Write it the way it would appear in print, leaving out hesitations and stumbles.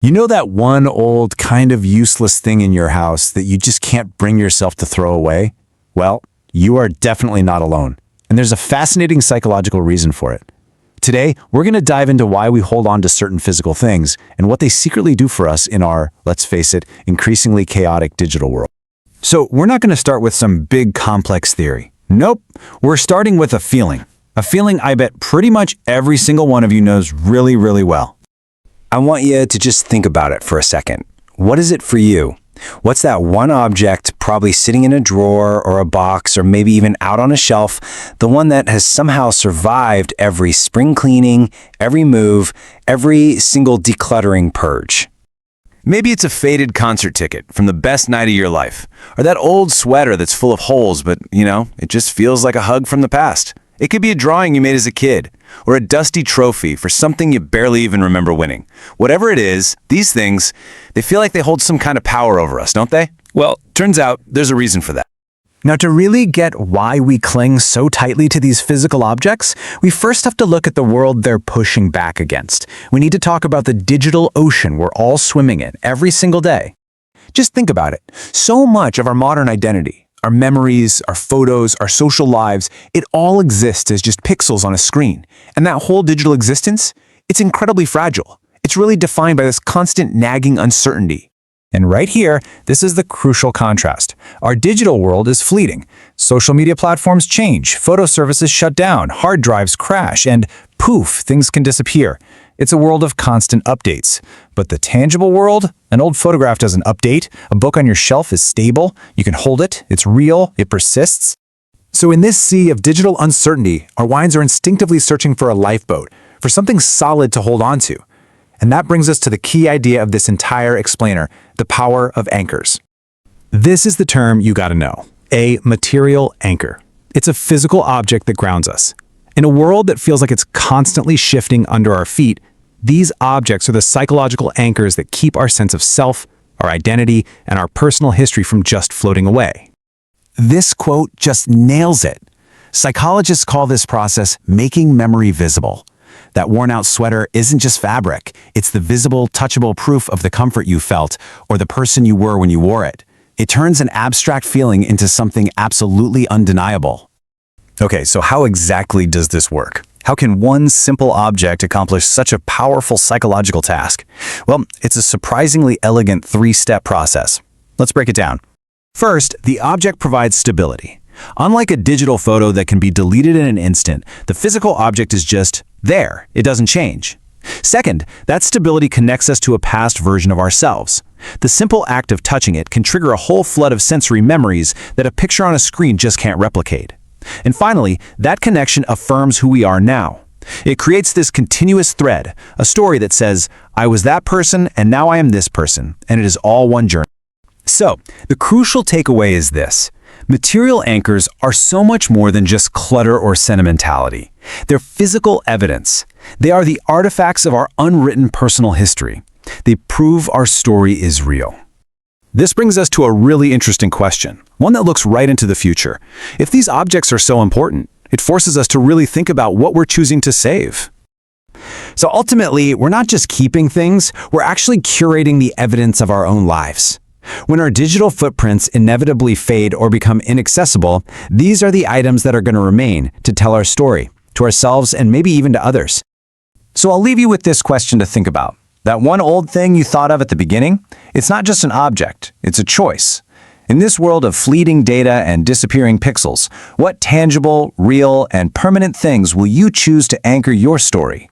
You know that one old, kind of useless thing in your house that you just can't bring yourself to throw away? Well, you are definitely not alone, and there's a fascinating psychological reason for it. Today, we're going to dive into why we hold on to certain physical things and what they secretly do for us in our, let's face it, increasingly chaotic digital world. So, we're not going to start with some big complex theory. Nope, we're starting with a feeling. A feeling I bet pretty much every single one of you knows really, really well. I want you to just think about it for a second. What is it for you? What's that one object, probably sitting in a drawer or a box or maybe even out on a shelf, the one that has somehow survived every spring cleaning, every move, every single decluttering purge? Maybe it's a faded concert ticket from the best night of your life, or that old sweater that's full of holes, but, it just feels like a hug from the past. It could be a drawing you made as a kid, or a dusty trophy for something you barely even remember winning. Whatever it is, these things, they feel like they hold some kind of power over us, don't they? Well, turns out there's a reason for that. Now, to really get why we cling so tightly to these physical objects, we first have to look at the world they're pushing back against. We need to talk about the digital ocean we're all swimming in every single day. Just think about it. So much of our modern identity, our memories, our photos, our social lives, it all exists as just pixels on a screen. And that whole digital existence, it's incredibly fragile. It's really defined by this constant nagging uncertainty. And right here, this is the crucial contrast. Our digital world is fleeting. Social media platforms change, photo services shut down, hard drives crash, and poof, things can disappear. It's a world of constant updates. But the tangible world? An old photograph doesn't update. A book on your shelf is stable. You can hold it. It's real. It persists. So in this sea of digital uncertainty, our minds are instinctively searching for a lifeboat, for something solid to hold on to. And that brings us to the key idea of this entire explainer, the power of anchors. This is the term you gotta know. A material anchor. It's a physical object that grounds us. In a world that feels like it's constantly shifting under our feet, these objects are the psychological anchors that keep our sense of self, our identity, and our personal history from just floating away. This quote just nails it. Psychologists call this process making memory visible. That worn-out sweater isn't just fabric. It's the visible, touchable proof of the comfort you felt or the person you were when you wore it. It turns an abstract feeling into something absolutely undeniable. Okay, so how exactly does this work? How can one simple object accomplish such a powerful psychological task? Well, it's a surprisingly elegant three-step process. Let's break it down. First, the object provides stability. Unlike a digital photo that can be deleted in an instant, the physical object is just there. It doesn't change. Second, that stability connects us to a past version of ourselves. The simple act of touching it can trigger a whole flood of sensory memories that a picture on a screen just can't replicate. And finally, that connection affirms who we are now. It creates this continuous thread, a story that says, I was that person and now I am this person, and it is all one journey. So, the crucial takeaway is this. Material anchors are so much more than just clutter or sentimentality. They're physical evidence. They are the artifacts of our unwritten personal history. They prove our story is real. This brings us to a really interesting question, one that looks right into the future. If these objects are so important, it forces us to really think about what we're choosing to save. So ultimately, we're not just keeping things, we're actually curating the evidence of our own lives. When our digital footprints inevitably fade or become inaccessible, these are the items that are going to remain to tell our story, to ourselves and maybe even to others. So I'll leave you with this question to think about. That one old thing you thought of at the beginning, it's not just an object, it's a choice. In this world of fleeting data and disappearing pixels, what tangible, real, and permanent things will you choose to anchor your story?